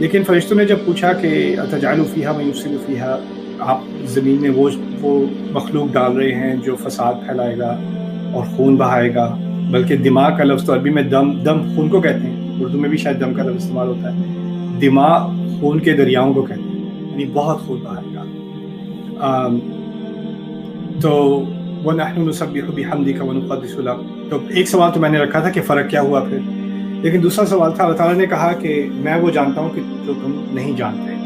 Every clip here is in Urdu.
لیکن فرشتوں نے جب پوچھا کہ اتجعل فیہا من یفسد فیہا، آپ زمین میں وہ مخلوق ڈال رہے ہیں جو فساد پھیلائے گا اور خون بہائے گا، بلکہ دماغ کا لفظ تو عربی میں دم خون کو کہتے ہیں، اردو میں بھی شاید دم کا لفظ استعمال ہوتا ہے، دماغ خون کے دریاؤں کو کہتے ہیں، یعنی بہت خون بہائے گا۔ تو وَنَحْنُ نُسَبِّحُ بِحَمْدِكَ وَنُقَدِّسُ لَكَ، تو ایک سوال تو میں نے رکھا تھا کہ فرق کیا ہوا پھر، لیکن دوسرا سوال تھا اللہ تعالیٰ نے کہا کہ میں وہ جانتا ہوں کہ جو تم نہیں جانتے۔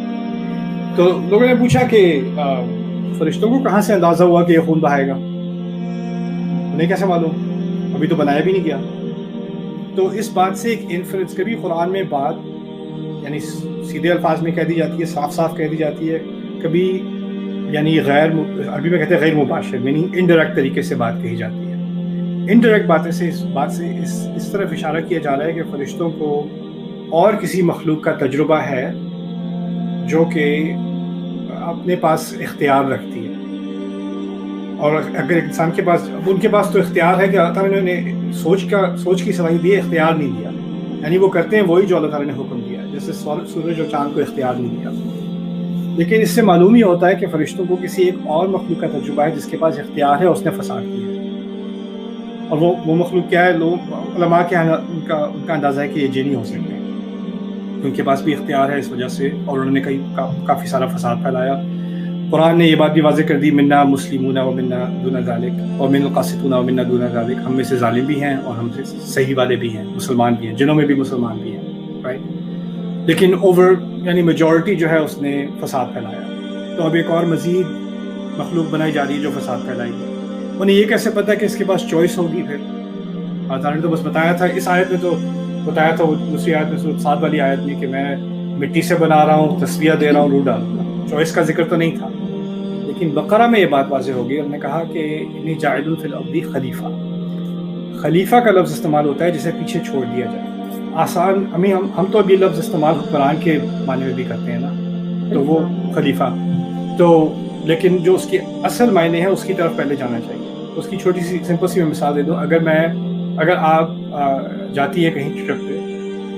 تو لوگوں نے پوچھا کہ فرشتوں کو کہاں سے اندازہ ہوا کہ یہ خون بہائے گا، انہیں کیسے معلوم، ابھی تو بنایا بھی نہیں گیا۔ تو اس بات سے ایک انفرنس، کبھی قرآن میں بات یعنی سیدھے الفاظ میں کہہ دی جاتی ہے، صاف صاف کہہ دی جاتی ہے، کبھی یعنی عربی میں کہتے ہیں غیر مباشر، یعنی انڈائریکٹ طریقے سے بات کہی جاتی ہے۔ انڈائریکٹ باتیں سے اس بات سے اس طرف اشارہ کیا جا رہا ہے کہ فرشتوں کو اور کسی مخلوق کا تجربہ ہے جو کہ اپنے پاس اختیار رکھتی ہے، اور اگر انسان کے پاس، اب ان کے پاس تو اختیار ہے کہ اللہ تعالیٰ نے سوچ کی صلاحیت دی ہے، اختیار نہیں دیا، یعنی وہ کرتے ہیں وہی جو اللہ تعالیٰ نے حکم دیا، جیسے سورج اور چاند کو اختیار نہیں دیا۔ لیکن اس سے معلوم یہ ہوتا ہے کہ فرشتوں کو کسی ایک اور مخلوق کا تجربہ ہے جس کے پاس اختیار ہے، اس نے فساد کیا ہے، اور وہ مخلوق کیا ہے؟ لوگ علماء کے ان کا اندازہ ہے کہ یہ جن ہی ہو سکتے ہیں، ان کے پاس بھی اختیار ہے اس وجہ سے، اور انہوں نے کافی سارا فساد پھیلایا۔ قرآن نے یہ بات بھی واضح کر دی، منا مسلمون و منا دون ذلک و من القاسطون و منا دون ذلک، ہم میں سے ظالم بھی ہیں اور ہم سے صحیح والے بھی ہیں، مسلمان بھی ہیں، جنوں میں بھی مسلمان بھی ہیں، رائٹ؟ لیکن یعنی میجورٹی جو ہے اس نے فساد پھیلایا۔ تو اب ایک اور مزید مخلوق بنائی جا رہی ہے جو فساد پھیلائے گی۔ انہیں یہ کیسے پتا کہ اس کے پاس چوائس ہوگی؟ پھر اللہ تعالیٰ نے تو بس بتایا تھا، اس آیت میں تو بتایا تھا، دوسری آیت میں سورۃ صاد والی آیت میں کہ میں مٹی سے بنا رہا ہوں، تسبیح دے رہا ہوں، روح ڈال رہا ہوں، چوائس کا ذکر تو نہیں تھا۔ لیکن بقرہ میں یہ بات واضح ہوگی، انہوں نے کہا کہ انی جاعل فی الارض خلیفہ، خلیفہ کا لفظ استعمال ہوتا ہے جسے پیچھے چھوڑ دیا جائے۔ آسان ہم تو اب یہ لفظ استعمال حکمران کے معنی میں بھی کرتے ہیں نا، تو وہ خلیفہ تو، لیکن جو اس کے اصل معنی ہے اس کی طرف پہلے جانا چاہیے۔ اس کی چھوٹی سی سمپل سی میں مثال دے دوں، اگر آپ جاتی ہے کہیں ٹرپ پہ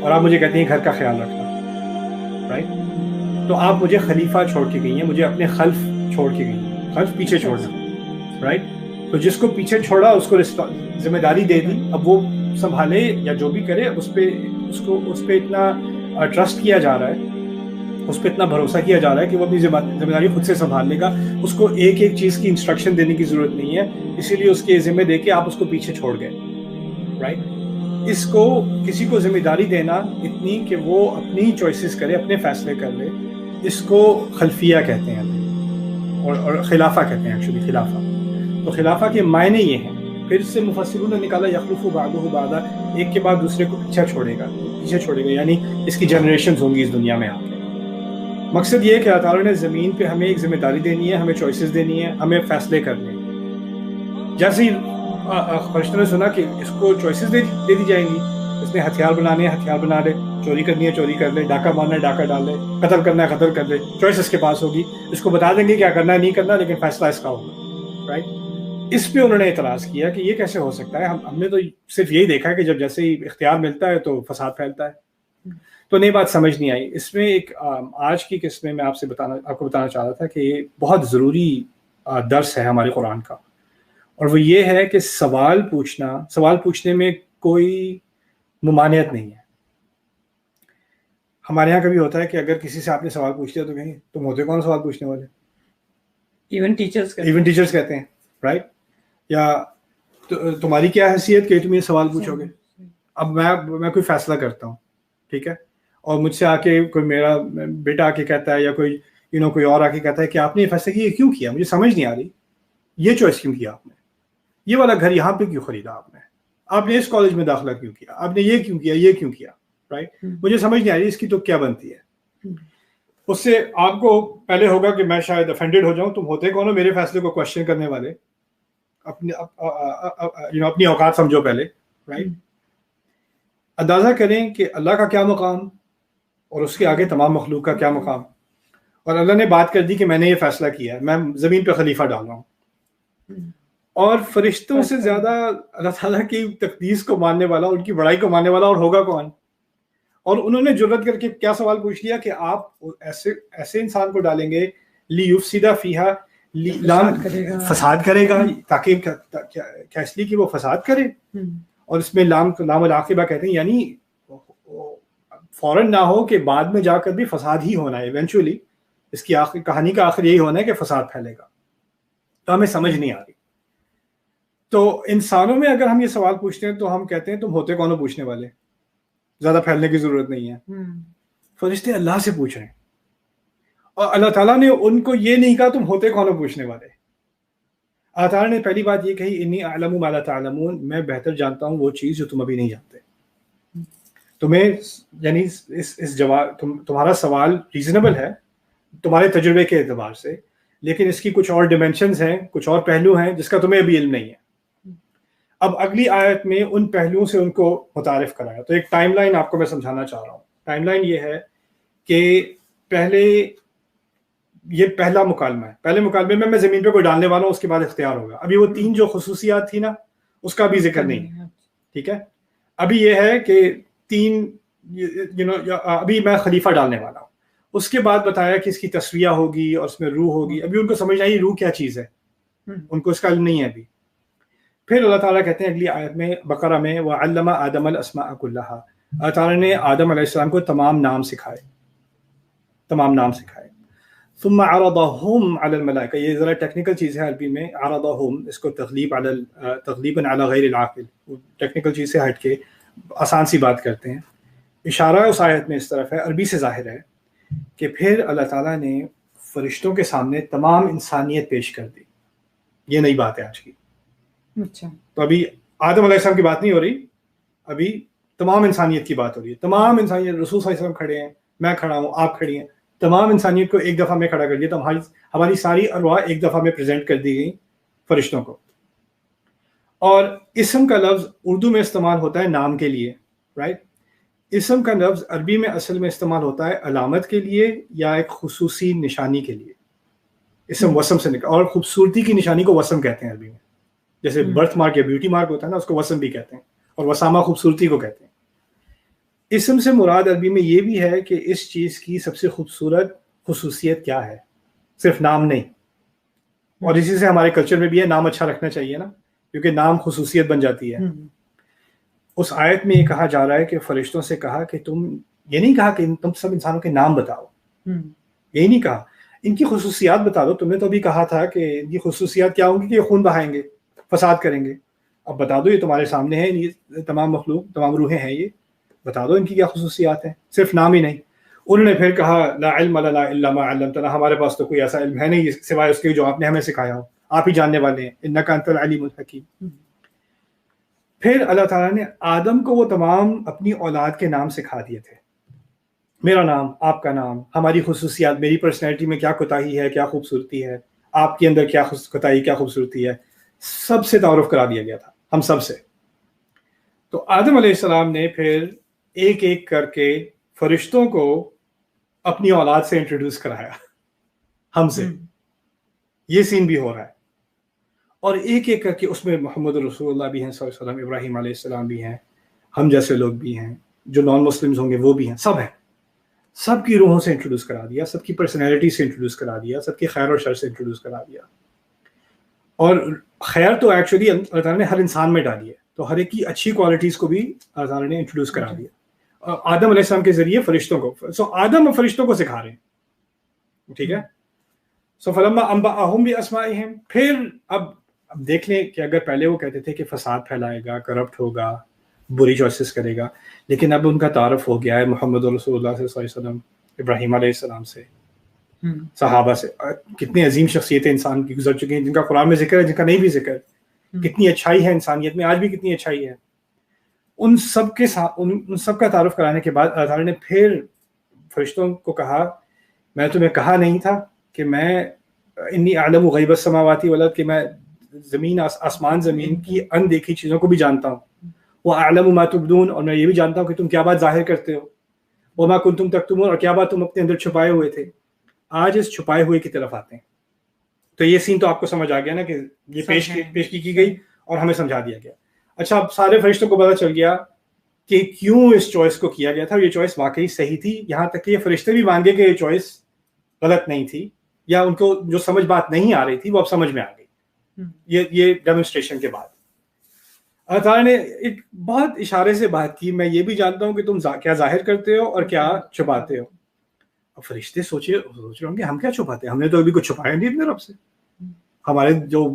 اور آپ مجھے کہتے ہیں گھر کا خیال رکھنا، رائٹ؟ تو آپ مجھے خلیفہ چھوڑ کے گئی ہیں، مجھے اپنے خلف چھوڑ کے گئی ہیں، خلف پیچھے چھوڑنا، رائٹ؟ تو جس کو پیچھے چھوڑا اس کو ذمہ داری دے دی، اب وہ سنبھالے یا جو بھی کرے، اس پہ اتنا ٹرسٹ کیا جا رہا ہے، اس پہ اتنا بھروسہ کیا جا رہا ہے کہ وہ اپنی ذمہ داری خود سے سنبھال لے گا، اس کو ایک ایک چیز کی انسٹرکشن دینے کی ضرورت نہیں ہے، اسی لیے اس کے ذمہ دے کے آپ اس کو پیچھے چھوڑ گئے، رائٹ؟ اس کو کسی کو ذمہ داری دینا اتنی کہ وہ اپنی چوائسیز کرے، اپنے فیصلے کر لے، اس کو خلفیہ کہتے ہیں، اور خلافہ کہتے ہیں ایکچولی، خلافہ۔ تو خلافہ کے معنی یہ ہیں، پھر سے مفسرون نے نکالا یخلف بعضہ بعضا، ایک کے بعد دوسرے کو پیچھے چھوڑے گا، یعنی اس کی جنریشنز ہوں گی اس دنیا میں آ کے۔ مقصد یہ ہے کہ اللہ تعالیٰ نے زمین پہ ہمیں ایک ذمہ داری دینی ہے، ہمیں چوائسیز دینی ہے، ہمیں فیصلے کرنے ہیں۔ جیسے ہی فرشتوں نے سنا کہ اس کو چوائسیز دے دی جائیں گی، اس نے ہتھیار بنانے ہیں ہتھیار بنا لے، چوری کرنی ہے چوری کر لے، ڈاکہ مارنا ہے ڈاکہ ڈال لے، قتل کرنا ہے قتل کر لے، چوائس اس کے پاس ہوگی، اس کو بتا دیں گے کیا کرنا ہے نہیں کرنا، لیکن فیصلہ اس کا ہوگا، رائٹ؟ اس پہ انہوں نے اعتراض کیا کہ یہ کیسے ہو سکتا ہے، ہم نے تو صرف یہی دیکھا ہے کہ جب جیسے ہی اختیار ملتا ہے تو فساد پھیلتا ہے۔ تو نئی بات سمجھ نہیں آئی۔ اس میں ایک آج کی قسط میں میں آپ کو بتانا چاہ رہا تھا کہ یہ بہت ضروری درس ہے ہمارے قرآن کا، اور وہ یہ ہے کہ سوال پوچھنے میں کوئی ممانعت نہیں ہے۔ ہمارے یہاں کبھی ہوتا ہے کہ اگر کسی سے آپ نے سوال پوچھ لیا تو کہیں تم ہوتے کون سوال پوچھنے والے؟ ایون ٹیچرز کہتے ہیں، رائٹ؟ یا تمہاری کیا حیثیت کہ تم یہ سوال پوچھو گے؟ اب میں کوئی فیصلہ کرتا ہوں، ٹھیک ہے، اور مجھ سے آ کے کوئی میرا بیٹا آ کے کہتا ہے یا کوئی اور آ کے کہتا ہے کہ آپ نے یہ فیصلہ کیا، کیوں کیا؟ مجھے سمجھ نہیں آ رہی، یہ چوائس کیوں کیا آپ نے؟ یہ والا گھر یہاں پہ کیوں خریدا آپ نے اس کالج میں داخلہ کیوں کیا؟ آپ نے یہ کیوں کیا، رائٹ؟ مجھے سمجھ نہیں آ رہی اس کی تو کیا بنتی ہے؟ اس سے آپ کو پہلے ہوگا کہ میں شاید افینڈڈ ہو جاؤں، تم ہوتے کون ہو میرے فیصلے کو کوشچن کرنے والے؟ اپنی اوقات سمجھو پہلے، رائٹ؟ اندازہ کریں کہ اللہ کا کیا مقام اور اس کے آگے تمام مخلوق کا کیا مقام، اور اللہ نے بات کر دی کہ میں نے یہ فیصلہ کیا ہے، میں زمین پہ خلیفہ ڈال رہا ہوں، اور فرشتوں سے زیادہ اللہ تعالیٰ کی تقدیس کو ماننے والا، ان کی بڑائی کو ماننے والا اور ہوگا کون؟ اور انہوں نے جرت کر کے کیا سوال پوچھ لیا کہ آپ ایسے انسان کو ڈالیں گے لیفسد فیہا فساد کرے گا، تاکہ کیا اس لیے کہ وہ فساد کرے. اور اس میں لام العاقبہ کہتے ہیں، یعنی فوراً نہ ہو کہ بعد میں جا کر بھی فساد ہی ہونا ہے. ایونچولی اس کی کہانی کا آخر یہی ہونا ہے کہ فساد پھیلے گا. تو ہمیں سمجھ نہیں آ رہی. تو انسانوں میں اگر ہم یہ سوال پوچھتے ہیں تو ہم کہتے ہیں تم ہوتے کون ہو پوچھنے والے، زیادہ پھیلنے کی ضرورت نہیں ہے. فرشتے اللہ سے پوچھ رہے ہیں، اور اللہ تعالیٰ نے ان کو یہ نہیں کہا تم ہوتے کون ہو پوچھنے والے. اللہ تعالیٰ نے پہلی بات یہ کہی انی اعلم ما لا تعلمون، میں بہتر جانتا ہوں وہ چیز جو تم ابھی نہیں جانتے. تمہیں یعنی اس جواب تمہارا سوال ریزنیبل ہے تمہارے تجربے کے اعتبار سے، لیکن اس کی کچھ اور ڈیمینشنز ہیں، کچھ اور پہلو ہیں جس کا تمہیں ابھی علم نہیں ہے. اب اگلی آیت میں ان پہلوؤں سے ان کو متعارف کرایا. تو ایک ٹائم لائن آپ کو میں سمجھانا چاہ رہا ہوں. ٹائم لائن یہ ہے کہ یہ پہلا مکالمہ ہے. پہلے مکالمے میں زمین پہ کوئی ڈالنے والا ہوں، اس کے بعد اختیار ہوگا. ابھی وہ 3 جو خصوصیات تھی نا اس کا بھی ذکر نہیں ہے. ٹھیک ہے، ابھی یہ ہے کہ 3 ابھی میں خلیفہ ڈالنے والا ہوں. اس کے بعد بتایا کہ اس کی تسویہ ہوگی اور اس میں روح ہوگی. ابھی ان کو سمجھ آئی روح کیا چیز ہے، ان کو اس کا علم نہیں ہے ابھی. پھر اللہ تعالیٰ کہتے ہیں اگلی آیت میں بقرہ میں وَعَلَّمَ آدَمَ الْأَسْمَاءَ كُلَّهَا، اللہ تعالیٰ نے آدم علیہ السلام کو تمام نام سکھائے. ثم عرضهم على الملائکہ، یہ ذرا ٹیکنیکل چیز ہے عربی میں. عرضهم اس کو تغلیباً علی غیر العاقل، ٹیکنیکل چیز سے ہٹ کے آسان سی بات کرتے ہیں. اشارہ اس آیت میں اس طرف ہے، عربی سے ظاہر ہے کہ پھر اللہ تعالیٰ نے فرشتوں کے سامنے تمام انسانیت پیش کر دی. یہ نئی بات ہے آج کی. اچھا، تو ابھی آدم علیہ السلام کی بات نہیں ہو رہی، ابھی تمام انسانیت کی بات ہو رہی ہے. تمام انسانیت، رسول صلی اللہ علیہ وسلم کھڑے ہیں، میں کھڑا ہوں، آپ کھڑی ہیں، تمام انسانیت کو ایک دفعہ میں کھڑا کر دیا. تو ہماری ساری ارواح ایک دفعہ میں پریزنٹ کر دی گئی فرشتوں کو. اور اسم کا لفظ اردو میں استعمال ہوتا ہے نام کے لیے، رائٹ. اسم کا لفظ عربی میں اصل میں استعمال ہوتا ہے علامت کے لیے یا ایک خصوصی نشانی کے لیے. اسم وسم سے نکل، اور خوبصورتی کی نشانی کو وسم کہتے ہیں عربی میں. جیسے برتھ مارک یا بیوٹی مارک ہوتا ہے نا، اس کو وسم بھی کہتے ہیں، اور وسامہ خوبصورتی کو کہتے ہیں. اسم سے مراد عربی میں یہ بھی ہے کہ اس چیز کی سب سے خوبصورت خصوصیت کیا ہے، صرف نام نہیں. اور اسی سے ہمارے کلچر میں بھی ہے نام اچھا رکھنا چاہیے نا، کیونکہ نام خصوصیت بن جاتی ہے. اس آیت میں یہ کہا جا رہا ہے کہ فرشتوں سے کہا کہ تم یہ نہیں کہا کہ تم سب انسانوں کے نام بتاؤ، یہی نہیں کہا ان کی خصوصیات بتا دو. تم نے تو ابھی کہا تھا کہ ان کی خصوصیات کیا ہوں گی کہ یہ خون بہائیں گے، فساد کریں گے. اب بتا دو، یہ تمہارے سامنے ہے، یہ تمام مخلوق، تمام روحیں ہیں، یہ بتا دو ان کی کیا خصوصیات ہیں، صرف نام ہی نہیں. انہوں نے پھر کہا لا علم لنا الا ما علمتنا، ہمارے پاس تو کوئی ایسا علم ہے نہیں سوائے اس کے جو آپ نے ہمیں سکھایا ہو، آپ ہی جاننے والے ہیں، انک انت العلیم الحکیم. پھر اللہ تعالیٰ نے آدم کو وہ تمام اپنی اولاد کے نام سکھا دیے تھے. میرا نام، آپ کا نام، ہماری خصوصیات، میری پرسنالٹی میں کیا کوتاہی ہے، کیا خوبصورتی ہے، آپ کے اندر کیا کوتاہی، کیا خوبصورتی ہے، سب سے تعارف کرا دیا گیا تھا، ہم سب سے. تو آدم علیہ السلام نے پھر ایک ایک کر کے فرشتوں کو اپنی اولاد سے انٹروڈیوس کرایا ہم سے. یہ سین بھی ہو رہا ہے. اور ایک ایک کر کے اس میں محمد رسول اللہ بھی ہیں صلی اللہ علیہ وسلم، ابراہیم علیہ السلام بھی ہیں، ہم جیسے لوگ بھی ہیں، جو نان مسلمز ہوں گے وہ بھی ہیں، سب ہیں. سب کی روحوں سے انٹروڈیوس کرا دیا، سب کی پرسنالٹی سے انٹروڈیوس کرا دیا، سب کی خیر اور شر سے انٹروڈیوس کرا دیا. اور خیر تو ایکچولی اللہ تعالیٰ نے ہر انسان میں ڈالی ہے، تو ہر ایک کی اچھی کوالٹیز کو بھی اللہ تعالیٰ نے انٹروڈیوس کرا دیا آدم علیہ السلام کے ذریعے فرشتوں کو. سو آدم فرشتوں کو سکھا رہے ہیں، ٹھیک ہے. سو فلما انبأهم باسمائهم، پھر اب دیکھ لیں کہ اگر پہلے وہ کہتے تھے کہ فساد پھیلائے گا، کرپٹ ہوگا، بری چوائسز کرے گا، لیکن اب ان کا تعارف ہو گیا ہے محمد رسول اللہ صلی اللہ علیہ وسلم، ابراہیم علیہ السلام سے، صحابہ سے. کتنی عظیم شخصیتیں انسان کی گزر چکی ہیں، جن کا قرآن میں ذکر ہے، جن کا نہیں بھی ذکر. کتنی اچھائی ہے انسانیت میں، آج بھی کتنی اچھائی ہے. ان سب کے ساتھ ان سب کا تعارف کرانے کے بعد اللہ تعالیٰ نے پھر فرشتوں کو کہا میں تمہیں کہا نہیں تھا کہ میں انی اعلم غیب السماوات والارض، کہ میں زمین آسمان زمین کی اندیکھی چیزوں کو بھی جانتا ہوں. واعلم ما تبدون، اور میں یہ بھی جانتا ہوں کہ تم کیا بات ظاہر کرتے ہو. وما کنتم تکتمون، اور کیا بات تم اپنے اندر چھپائے ہوئے تھے. آج اس چھپائے ہوئے کی طرف آتے ہیں. تو یہ سین تو آپ کو سمجھ آ گیا نا کہ یہ پیش کی گئی اور ہمیں سمجھا دیا گیا. اچھا، اب سارے فرشتوں کو پتہ چل گیا کہ کیوں اس چوائس کو کیا گیا تھا, اور یہ چوائس واقعی صحیح تھی, یہاں تک کہ یہ فرشتے بھی مان گئے کہ یہ چوائس غلط نہیں تھی, یا ان کو جو سمجھ بات نہیں آ رہی تھی وہ اب سمجھ میں آ گئی. یہ ڈیمونسٹریشن کے بعد اللہ تعالیٰ نے ایک بہت اشارے سے بات کی, میں یہ بھی جانتا ہوں کہ تم کیا ظاہر کرتے ہو اور کیا چھپاتے ہو. اب فرشتے سوچ رہے ہوں گے ہم کیا چھپاتے ہیں, ہم نے تو ابھی کچھ چھپایا نہیں اپنے رب سے. ہمارے جو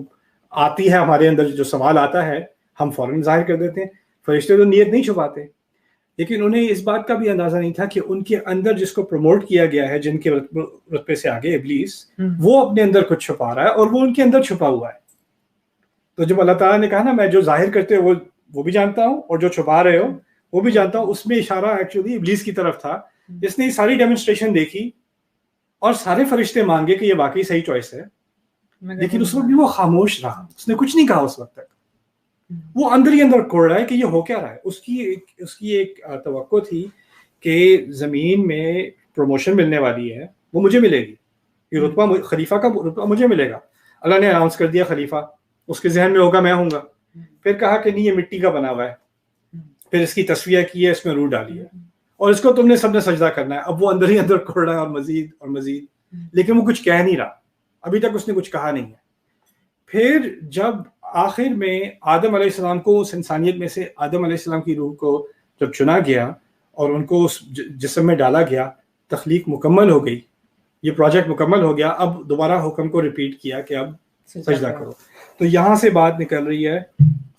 آتی ہے ہمارے اندر جو سوال آتا ہے ہم فوراً ظاہر کر دیتے ہیں. فرشتے تو نیت نہیں چھپاتے, لیکن انہیں اس بات کا بھی اندازہ نہیں تھا کہ ان کے اندر جس کو پروموٹ کیا گیا ہے, جن کے رتبے سے آگے ابلیس, وہ اپنے اندر کچھ چھپا رہا ہے اور وہ ان کے اندر چھپا ہوا ہے. تو جب اللہ تعالیٰ نے کہا نا میں جو ظاہر کرتے ہو وہ بھی جانتا ہوں اور جو چھپا رہے ہو وہ بھی جانتا ہوں, اس میں اشارہ ایکچولی ابلیس کی طرف تھا, جس نے یہ ساری ڈیمونسٹریشن دیکھی اور سارے فرشتے مان گئے کہ یہ واقعی صحیح چوائس ہے, لیکن اس وقت بھی وہ خاموش رہا, اس نے کچھ نہیں کہا اس وقت تک. وہ اندر ہی اندر کوڑ رہا ہے کہ یہ ہو کیا رہا ہے. اس کی ایک توقع تھی کہ زمین میں پروموشن ملنے والی ہے, وہ مجھے ملے گی, یہ رتبہ خلیفہ کا رتبہ مجھے ملے گا. اللہ نے اناؤنس کر دیا خلیفہ, اس کے ذہن میں ہوگا میں ہوں گا. پھر کہا کہ نہیں یہ مٹی کا بنا ہوا ہے, پھر اس کی تصفیہ کی ہے, اس میں روح ڈالی ہے, اور اس کو تم نے سب نے سجدہ کرنا ہے. اب وہ اندر ہی اندر کوڑ رہا ہے اور مزید اور مزید, لیکن وہ کچھ کہہ نہیں رہا, ابھی تک اس نے کچھ کہا نہیں ہے. پھر جب آخر میں آدم علیہ السلام کو اس انسانیت میں سے آدم علیہ السلام کی روح کو جب چنا گیا اور ان کو اس جسم میں ڈالا گیا, تخلیق مکمل ہو گئی, یہ پروجیکٹ مکمل ہو گیا. اب دوبارہ حکم کو ریپیٹ کیا کہ اب سجدہ کرو. تو یہاں سے بات نکل رہی ہے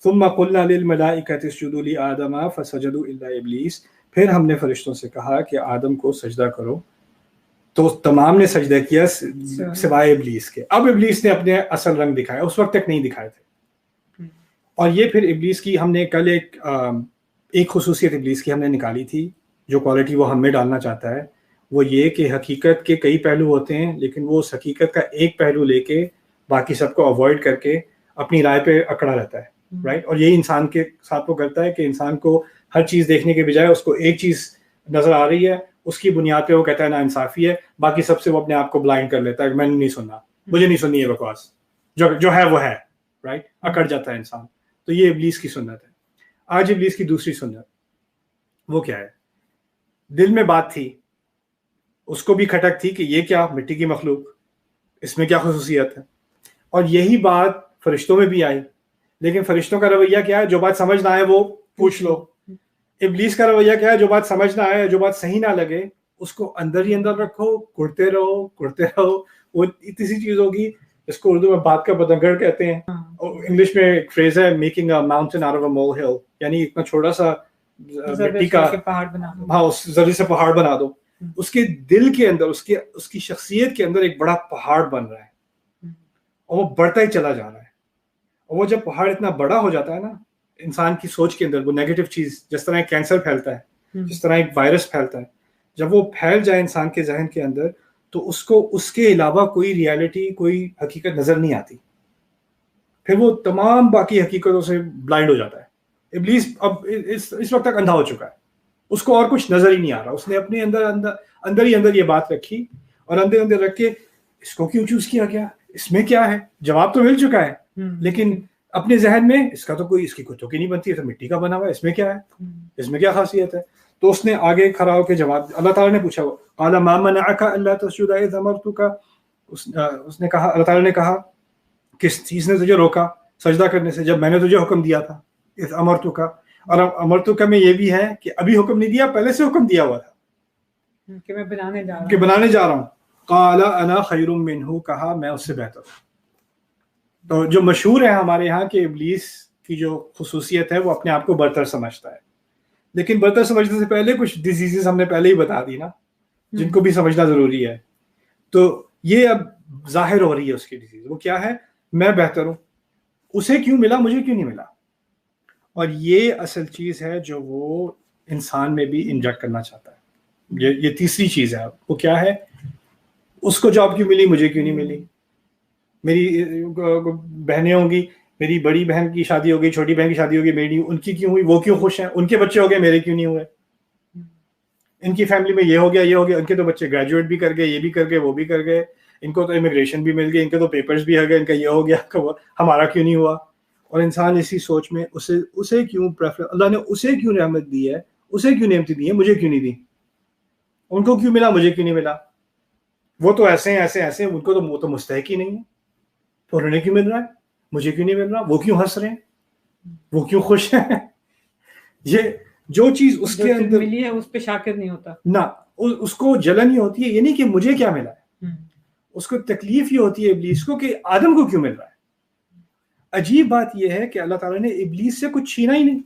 ثم قلنا للملائکۃ اسجدوا لآدم فسجدوا الا ابلیس, پھر ہم نے فرشتوں سے کہا کہ آدم کو سجدہ کرو, تو تمام نے سجدہ کیا سوائے ابلیس کے. اب ابلیس نے اپنے اصل رنگ دکھائے, اس وقت تک نہیں دکھائے تھے. اور یہ پھر ابلیس کی ہم نے کل ایک خصوصیت ابلیس کی ہم نے نکالی تھی, جو کوالٹی وہ ہم میں ڈالنا چاہتا ہے, وہ یہ کہ حقیقت کے کئی پہلو ہوتے ہیں, لیکن وہ اس حقیقت کا ایک پہلو لے کے باقی سب کو اوائڈ کر کے اپنی رائے پہ اکڑا رہتا ہے, رائٹ. اور یہی انسان کے ساتھ وہ کرتا ہے کہ انسان کو ہر چیز دیکھنے کے بجائے اس کو ایک چیز نظر آ رہی ہے, اس کی بنیاد پہ وہ کہتا ہے نا انصافی ہے, باقی سب سے وہ اپنے آپ کو بلائنڈ کر لیتا ہے کہ میں نے نہیں سننا, مجھے نہیں سننی ہے بکواس, جو ہے وہ ہے, رائٹ. اکڑ جاتا ہے انسان. تو یہ ابلیس کی سنت ہے. آج ابلیس کی دوسری سنت وہ کیا ہے؟ دل میں بات تھی, اس کو بھی کھٹک تھی کہ یہ کیا مٹی کی مخلوق, اس میں کیا خصوصیت ہے, اور یہی بات فرشتوں میں بھی آئی. لیکن فرشتوں کا رویہ کیا ہے؟ جو بات سمجھ نہ آئے وہ پوچھ لو. ابلیس کا رویہ کیا ہے؟ جو بات سمجھ نہ آئے, جو بات صحیح نہ لگے, اس کو اندر ہی اندر رکھو, کرتے رہو. وہ اتنی سی چیز ہوگی اس کو اردو میں بات کا پتنگڑ کہتے ہیں, اور انگلش میں ایک فریز ہے making a mountain out of a molehill, یعنی اتنا چھوٹا سا مٹی کا پہاڑ بنا دو, ہاں اس ذرے سے پہاڑ بنا دو. اس کے دل کے اندر, اس کی شخصیت کے اندر ایک بڑا پہاڑ بن رہا ہے, اور وہ بڑھتا ہی چلا جا رہا ہے. اور وہ جب پہاڑ اتنا بڑا ہو جاتا ہے نا انسان کی سوچ کے اندر, وہ نیگیٹو چیز, جس طرح ایک کینسر پھیلتا ہے, جس طرح ایک وائرس پھیلتا ہے, جب وہ پھیل جائے انسان کے ذہن کے اندر, تو اس کو اس کے علاوہ کوئی ریالٹی, کوئی حقیقت نظر نہیں آتی. پھر وہ تمام باقی حقیقتوں سے بلائنڈ ہو جاتا ہے. ابلیس اب اس وقت تک اندھا ہو چکا ہے, اس کو اور کچھ نظر ہی نہیں آ رہا. اس نے اپنے اندر ہی اندر یہ بات رکھی, اور اندر رکھ کے اس کو کیوں چوز کیا گیا, اس میں کیا ہے, جواب تو مل چکا ہے, لیکن اپنے ذہن میں اس کا تو کوئی, اس کی کوئی توقع نہیں بنتی ہے, تو مٹی کا بنا ہوا ہے, اس میں کیا ہے, اس میں کیا خاصیت ہے. تو اس نے آگے کھڑا ہو کے جواب, اللہ تعالیٰ نے پوچھا, قال ما منعک الا تسجد اذ امرتک, اس نے کہا, اللہ تعالیٰ نے کہا کس چیز نے تجھے روکا سجدہ کرنے سے, جب میں نے تجھے حکم دیا تھا, اذ امرتک. اور امرتک میں یہ بھی ہے کہ ابھی حکم نہیں دیا, پہلے سے حکم دیا ہوا تھا کہ میں بنانے جا رہا ہوں. قال انا خیر منہ, کہا میں اس سے بہتر ہوں. تو جو مشہور ہے ہمارے ہاں کہ ابلیس کی جو خصوصیت ہے وہ اپنے آپ کو برتر سمجھتا ہے, لیکن برتر سمجھنے سے پہلے کچھ ڈیزیزز ہم نے پہلے ہی بتا دی نا, جن کو بھی سمجھنا ضروری ہے. تو یہ اب ظاہر ہو رہی ہے اس کی ڈیزیز, وہ کیا ہے, میں بہتر ہوں, اسے کیوں ملا مجھے کیوں نہیں ملا. اور یہ اصل چیز ہے جو وہ انسان میں بھی انجیکٹ کرنا چاہتا ہے. یہ تیسری چیز ہے, وہ کیا ہے, اس کو جاب کیوں ملی مجھے کیوں نہیں ملی. میری بہنیں ہوں گی, میری بڑی بہن کی شادی ہو گئی, چھوٹی بہن کی شادی ہو گئی, میری ان کی کیوں ہوئی, وہ کیوں خوش ہیں, ان کے بچے ہو گئے, میرے کیوں نہیں ہوئے. ان کی فیملی میں یہ ہو گیا, ان کے تو بچے گریجویٹ بھی کر گئے, یہ بھی کر گئے, وہ بھی کر گئے, ان کو تو امیگریشن بھی مل گئی, ان کے تو پیپرز بھی آ گئے, ان کا یہ ہو گیا, ہمارا کیوں نہیں ہوا. اور انسان اسی سوچ میں اسے کیوں پریفر، اللہ نے اسے کیوں رحمت دی ہے، اسے کیوں نعمتیں دی ہیں، مجھے کیوں نہیں دی، ان کو کیوں ملا مجھے کیوں نہیں ملا، وہ تو ایسے ہیں ایسے ایسے، ان کو تو وہ تو مستحق ہی نہیں ہے، تو انہیں کیوں مل رہا ہے مجھے کیوں نہیں مل رہا، وہ کیوں ہنس رہے ہیں، وہ کیوں خوش ہیں. یہ جو چیز اس کے اندر ملی ہے اس پہ شاکر نہیں ہوتا نہ، اس کو جلن ہی ہوتی ہے، یہ نہیں کہ مجھے کیا ملا ہے، اس کو تکلیف یہ ہوتی ہے ابلیس کو کہ آدم کو کیوں مل رہا ہے. عجیب بات یہ ہے کہ اللہ تعالیٰ نے ابلیس سے کچھ چھینا ہی نہیں،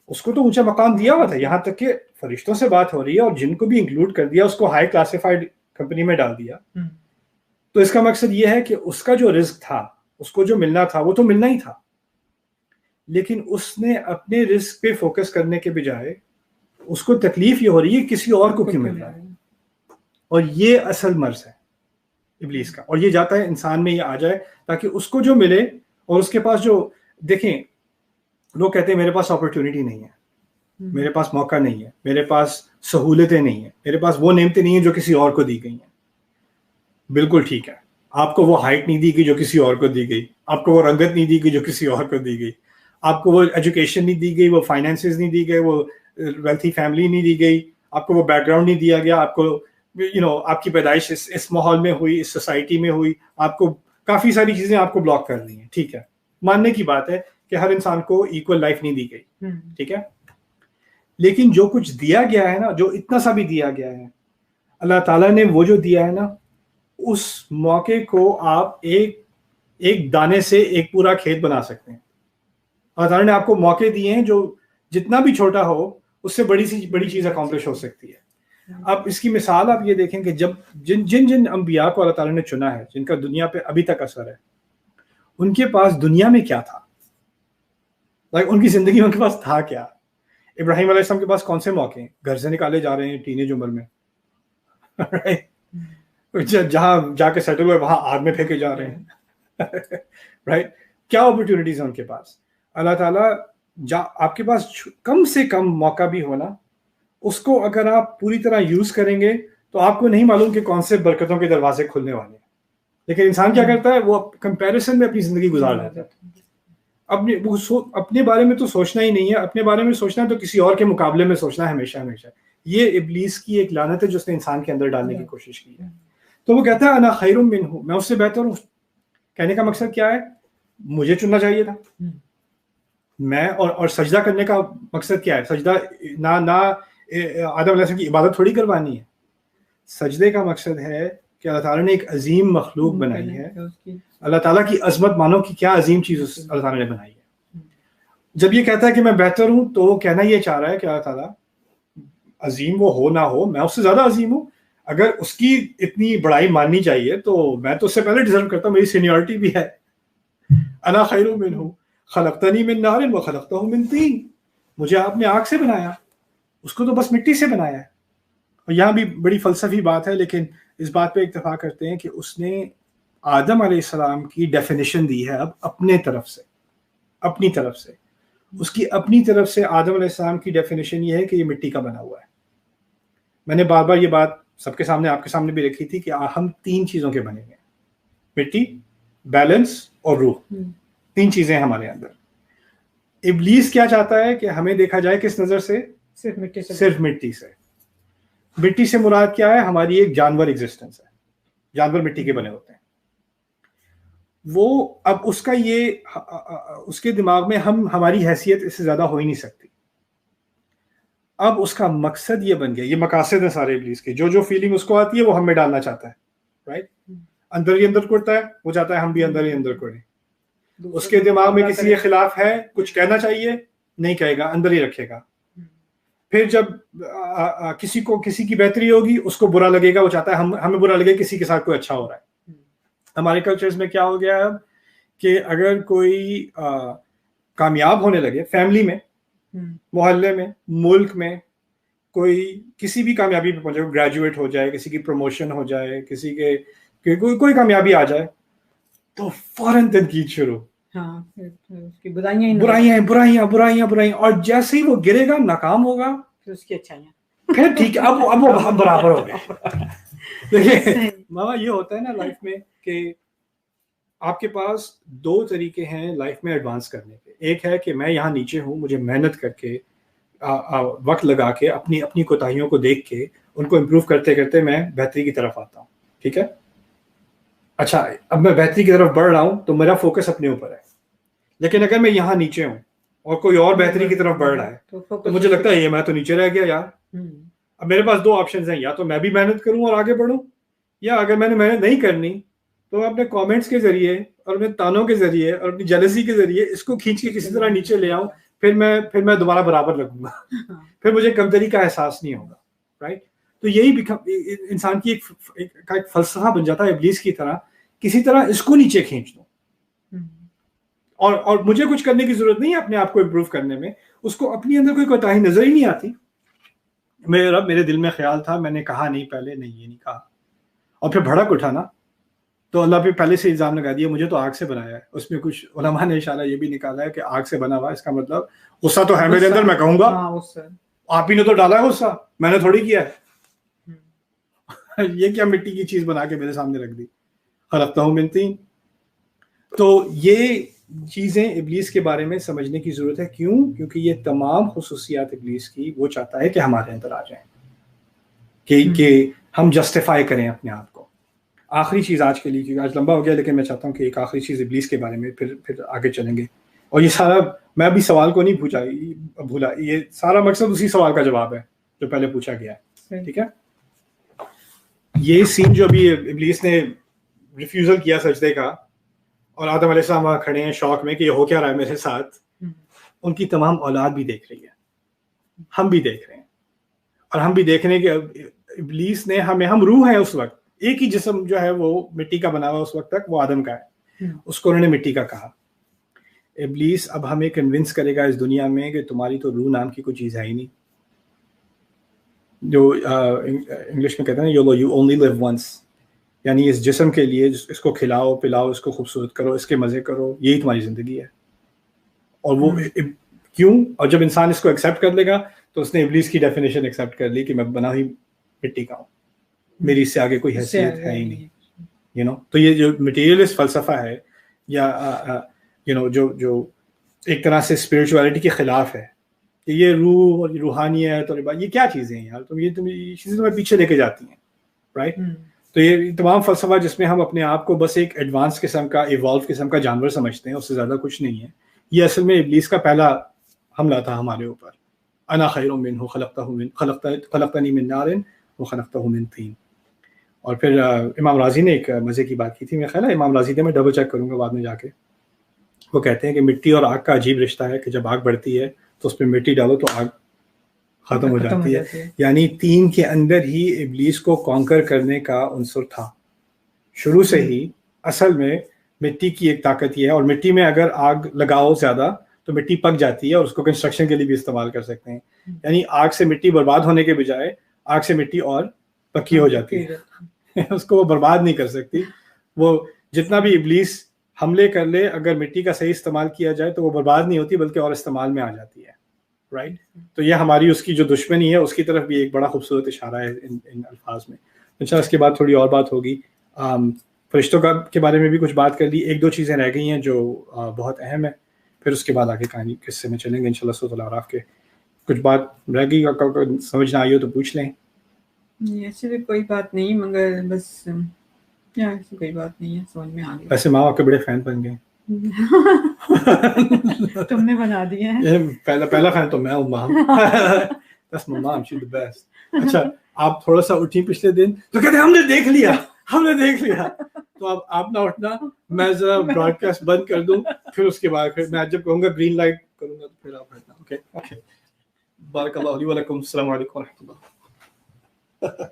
اس کو تو اونچا مقام دیا ہوا تھا، یہاں تک کہ فرشتوں سے بات ہو رہی ہے اور جن کو بھی انکلوڈ کر دیا، اس کو ہائی کلاسیفائڈ کمپنی میں ڈال دیا. تو اس کا مقصد یہ ہے کہ اس کا جو رزق تھا، اس کو جو ملنا تھا وہ تو ملنا ہی تھا، لیکن اس نے اپنے رزق پہ فوکس کرنے کے بجائے اس کو تکلیف یہ ہو رہی ہے کسی اور کو کیوں مل رہا ہے. اور یہ اصل مرض ہے ابلیس کا، اور یہ جاتا ہے انسان میں یہ آ جائے تاکہ اس کو جو ملے، اور اس کے پاس جو، دیکھیں لوگ کہتے ہیں میرے پاس اپرچونٹی نہیں ہے، میرے پاس موقع نہیں ہے، میرے پاس سہولتیں نہیں ہیں، میرے پاس وہ نعمتیں نہیں ہیں جو کسی اور کو دی گئی ہیں. بالکل ٹھیک ہے، آپ کو وہ ہائٹ نہیں دی گئی جو کسی اور کو دی گئی، آپ کو وہ رنگت نہیں دی گئی جو کسی اور کو دی گئی، آپ کو وہ ایجوکیشن نہیں دی گئی، وہ فائنینسز نہیں دی گئے، وہ ویلتھی فیملی نہیں دی گئی، آپ کو وہ بیک گراؤنڈ نہیں دیا گیا، آپ کو آپ کی پیدائش اس ماحول میں ہوئی، اس سوسائٹی میں ہوئی، آپ کو کافی ساری چیزیں آپ کو بلاک کر دی ہیں. ٹھیک ہے، ماننے کی بات ہے کہ ہر انسان کو ایکول لائف نہیں دی گئی، ٹھیک ہے، لیکن جو کچھ دیا گیا ہے نا، جو اتنا سا بھی دیا گیا ہے، اللہ تعالیٰ نے وہ جو دیا ہے نا، اس موقع کو آپ ایک دانے سے ایک پورا کھیت بنا سکتے ہیں. اللہ تعالیٰ نے آپ کو موقع دیے ہیں جو جتنا بھی چھوٹا ہو اس سے بڑی چیز اکمپلش ہو سکتی ہے. اب اس کی مثال آپ یہ دیکھیں کہ جب جن انبیاء کو اللہ تعالیٰ نے چنا ہے، جن کا دنیا پہ ابھی تک اثر ہے، ان کے پاس دنیا میں کیا تھا، ان کی زندگی میں ان کے پاس تھا کیا. ابراہیم علیہ السلام کے پاس کون سے موقع ہیں، گھر سے نکالے جا رہے ہیں ٹین ایج عمر میں، جہاں جا کے سیٹل ہوئے وہاں آگ میں پھینکے جا رہے ہیں، رائٹ. کیا اپرچونیٹیز ہیں ان کے پاس. اللہ تعالیٰ آپ کے پاس کم سے کم موقع بھی ہونا، اس کو اگر آپ پوری طرح یوز کریں گے تو آپ کو نہیں معلوم کہ کون سے برکتوں کے دروازے کھلنے والے ہیں. لیکن انسان کیا کرتا ہے، وہ کمپیریزن میں اپنی زندگی گزار لیتا ہے. اپنے بارے میں تو سوچنا ہی نہیں ہے، اپنے بارے میں سوچنا ہے تو کسی اور کے مقابلے میں سوچنا ہے ہمیشہ ہمیشہ. یہ ابلیس کی ایک لعنت ہے جو اس نے انسان کے اندر ڈالنے کی کوشش کی ہے. تو وہ کہتا ہے انا خیر منہ، میں اس سے بہتر ہوں. کہنے کا مقصد کیا ہے، مجھے چننا چاہیے تھا. میں اور سجدہ کرنے کا مقصد کیا ہے، سجدہ نہ آدم علیہ السلام کی عبادت تھوڑی کروانی ہے. سجدے کا مقصد ہے کہ اللہ تعالیٰ نے ایک عظیم مخلوق بنائی ہے. اللہ تعالیٰ کی عظمت مانو کہ کیا عظیم چیز اللہ تعالیٰ نے بنائی ہے. جب یہ کہتا ہے کہ میں بہتر ہوں تو وہ کہنا یہ چاہ رہا ہے کہ اللہ تعالیٰ عظیم وہ ہو نہ ہو، میں اس سے زیادہ عظیم ہوں. اگر اس کی اتنی بڑائی ماننی چاہیے تو میں تو اس سے پہلے ڈیزرو کرتا ہوں، میری سینیورٹی بھی ہے. انا خیر منہ خلقتنی من نار وخلقتہ من طین، مجھے آپ نے آگ سے بنایا، اس کو تو بس مٹی سے بنایا ہے. اور یہاں بھی بڑی فلسفی بات ہے، لیکن اس بات پہ اتفاق کرتے ہیں کہ اس نے آدم علیہ السلام کی ڈیفینیشن دی ہے اب اپنی طرف سے. اس کی اپنی طرف سے آدم علیہ السلام کی ڈیفینیشن یہ ہے کہ یہ مٹی کا بنا ہوا ہے. میں نے بار بار یہ بات سب کے سامنے، آپ کے سامنے بھی رکھی تھی کہ ہم 3 چیزوں کے بنے ہوئے ہیں، مٹی، بیلنس اور روح. 3 چیزیں ہمارے اندر. ابلیس کیا چاہتا ہے کہ ہمیں دیکھا جائے کس نظر سے، صرف مٹی سے. مٹی سے مراد کیا ہے، ہماری ایک جانور ایگزسٹنس ہے، جانور مٹی کے بنے ہوتے ہیں. وہ اب اس کا یہ اس کے دماغ میں ہماری حیثیت اس سے زیادہ ہو ہی نہیں سکتی. اب اس کا مقصد یہ بن گیا، یہ مقاصد ہیں سارے ابلیس کے، جو فیلنگ اس کو آتی ہے وہ ہمیں ڈالنا چاہتا ہے، رائٹ. اندر ہی اندر کوڑتا ہے، وہ چاہتا ہے ہم بھی اندر ہی اندر کوڑیں. اس کے دماغ میں کسی کے خلاف ہے، کچھ کہنا چاہیے، نہیں کہے گا، اندر ہی رکھے گا. پھر جب کسی کی بہتری ہوگی اس کو برا لگے گا، وہ چاہتا ہے ہمیں برا لگے کسی کے ساتھ کوئی اچھا ہو رہا ہے. ہمارے کلچرز میں کیا ہو گیا ہے اب کہ اگر کوئی کامیاب ہونے لگے، فیملی میں، محلے میں، ملک میں، کوئی کسی بھی کامیابی پہ پہنچے، گریجویٹ ہو جائے، کسی کی پروموشن ہو جائے، کسی کے کوئی کامیابی آ جائے تو فوراً تنقید شروع، برائیاں. اور جیسے ہی وہ گرے گا، ناکام ہوگا، پھر اس کی اچھائیاں، پھر ٹھیک ہے، اب وہ ہم برابر ہو گئے. دیکھیے ماما، یہ ہوتا ہے نا لائف میں کہ آپ کے پاس دو طریقے ہیں لائف میں ایڈوانس کرنے کے. ایک ہے کہ میں یہاں نیچے ہوں, مجھے محنت کر کے وقت لگا کے اپنی کوتاہیوں کو دیکھ کے ان کو امپروو کرتے کرتے میں بہتری کی طرف آتا ہوں. ٹھیک ہے, اچھا اب میں بہتری کی طرف بڑھ رہا ہوں تو میرا فوکس اپنے اوپر ہے. لیکن اگر میں یہاں نیچے ہوں اور کوئی اور بہتری کی طرف بڑھ رہا ہے تو مجھے لگتا ہے یہ میں تو نیچے رہ گیا یار. اب میرے پاس دو آپشنز ہیں, یا تو میں بھی محنت کروں اور آگے بڑھوں, یا اگر میں نے محنت نہیں کرنی تو اپنے کامنٹس کے ذریعے اور اپنے تانوں کے ذریعے اور اپنی جیلسی کے ذریعے اس کو کھینچ کے کسی طرح نیچے لے آؤں, پھر میں دوبارہ برابر لگوں گا, پھر مجھے کمتری کا احساس نہیں ہوگا. رائٹ, تو یہی انسان کی ایک فلسفہ بن جاتا ہے ابلیس کی طرح, کسی طرح اس کو نیچے کھینچ دو. اور مجھے کچھ کرنے کی ضرورت نہیں ہے اپنے آپ کو امپروو کرنے میں, اس کو اپنی اندر کوئی کوتاہی نظر ہی نہیں آتی. میرے دل میں خیال تھا, میں نے کہا نہیں پہلے, نہیں یہ نہیں کہا, اور پھر بھڑک اٹھا نا, تو اللہ پہ پہلے سے الزام لگا دیا مجھے تو آگ سے بنایا ہے. اس میں کچھ علماء نے اشارہ یہ بھی نکالا ہے کہ آگ سے بنا ہوا, اس کا مطلب غصہ تو ہے میرے اندر, میں کہوں گا آپ ہی نے تو ڈالا ہے غصہ, میں نے تھوڑی کیا ہے. یہ کیا مٹی کی چیز بنا کے میرے سامنے رکھ دی, خلقتہ من طین. تو یہ چیزیں ابلیس کے بارے میں سمجھنے کی ضرورت ہے. کیوں؟ کیونکہ یہ تمام خصوصیات ابلیس کی وہ چاہتا ہے کہ ہمارے اندر آ جائیں, کہ ہم جسٹیفائی کریں اپنے آپ کو. آخری چیز آج کے لیے, کیونکہ آج لمبا ہو گیا, لیکن میں چاہتا ہوں کہ ایک آخری چیز ابلیس کے بارے میں, پھر آگے چلیں گے. اور یہ سارا میں ابھی سوال کو نہیں بھولا, یہ سارا مقصد اسی سوال کا جواب ہے جو پہلے پوچھا گیا ہے. ٹھیک ہے, یہ سین جو ابھی ابلیس نے ریفیوزل کیا سجدے کا, اور آدم علیہ السلام وہاں کھڑے ہیں شوق میں کہ یہ ہو کیا رہا ہے میرے ساتھ, ان کی تمام اولاد بھی دیکھ رہی ہے, ہم بھی دیکھ رہے ہیں, اور ہم بھی دیکھ رہے ہیں کہ ابلیس نے ہم روح ہیں اس وقت, ایک ہی جسم جو ہے وہ مٹی کا بنا ہوا اس وقت تک وہ آدم کا ہے, اس کو انہوں نے مٹی کا کہا. ابلیس اب ہمیں کنونس کرے گا اس دنیا میں کہ تمہاری تو روح نام کی کوئی چیز ہے ہی نہیں, جو انگلش میں کہتے ہیں یو اونلی لیو ونس, یعنی اس جسم کے لیے اس کو کھلاؤ پلاؤ, اس کو خوبصورت کرو, اس کے مزے کرو, یہی تمہاری زندگی ہے. اور وہ کیوں؟ اور جب انسان اس کو ایکسیپٹ کر لے گا تو اس نے ابلیس کی ڈیفینیشن ایکسیپٹ کر لی کہ میں بنا ہی مٹی کا ہوں, میری اس سے آگے کوئی حیثیت ہے ہی نہیں. تو یہ جو مٹیریلسٹ فلسفہ ہے, یا جو ایک طرح سے اسپرچویلٹی کے خلاف ہے, کہ یہ روح اور روحانیت اور یہ کیا چیزیں ہیں یار, یہ چیزیں تمہیں پیچھے لے کے جاتی ہیں. رائٹ, تو یہ تمام فلسفہ جس میں ہم اپنے آپ کو بس ایک ایڈوانس قسم کا, ایوالو قسم کا جانور سمجھتے ہیں, اس سے زیادہ کچھ نہیں ہے. یہ اصل میں ابلیس کا پہلا حملہ تھا ہمارے اوپر, انا خیر منہ خلقتنی من نار وخلقتہ من طین. اور پھر امام راضی نے ایک مزے کی بات کی تھی, میرا خیال ہے امام راضی نے, میں ڈبل چیک کروں گا بعد میں جا کے, وہ کہتے ہیں کہ مٹی اور آگ کا عجیب رشتہ ہے کہ جب آگ بڑھتی ہے تو اس پہ مٹی ڈالو تو آگ ختم ہو جاتی ہے. یعنی تین کے اندر ہی ابلیس کو کانکر کرنے کا عنصر تھا شروع سے ہی. اصل میں مٹی کی ایک طاقت یہ ہے, اور مٹی میں اگر آگ لگاؤ زیادہ تو مٹی پک جاتی ہے, اور اس کو کنسٹرکشن کے لیے بھی استعمال کر سکتے ہیں. یعنی آگ سے مٹی برباد ہونے کے بجائے آگ سے مٹی اور پکی ہو جاتی ہے, اس کو وہ برباد نہیں کر سکتی. وہ جتنا بھی ابلیس حملے کر لے, اگر مٹی کا صحیح استعمال کیا جائے تو وہ برباد نہیں ہوتی بلکہ اور استعمال میں آ جاتی ہے. رائٹ, تو یہ ہماری اس کی جو دشمنی ہے اس کی طرف بھی ایک بڑا خوبصورت اشارہ ہے ان الفاظ میں. اچھا, اس کے بعد تھوڑی اور بات ہوگی. فرشتوں کے بارے میں بھی کچھ بات کر لی, ایک دو چیزیں رہ گئی ہیں جو بہت اہم ہے, پھر اس کے بعد آگے کہانی قصے میں چلیں گے انشاءاللہ. سورۃ الاعراف کے کچھ بات رہ گئی, سمجھ نہ آئی ہو تو پوچھ لیں. ایسے بھی کوئی بات نہیں, مگر بس ایسی کوئی بات نہیں ہے, سمجھ میں آ گئی. ویسے ماں آپ کے بڑے فین بن گئے, تم نے بنا دیے ہیں. پہلا فین تو میں ہوں ماں. That's my mom, she's the best. اچھا, آپ تھوڑا سا اٹھی پچھلے دن تو کہتے ہیں ہم نے دیکھ لیا. تو اب آپ نہ اٹھنا, میں ذرا براڈ کاسٹ بند کر دوں, پھر اس کے بعد میں جب کہوں گا گرین لائٹ کروں گا تو پھر آپ ہٹنا. اوکے, بارک اللہ علی ولکم. السلام علیکم و رحمۃ اللہ.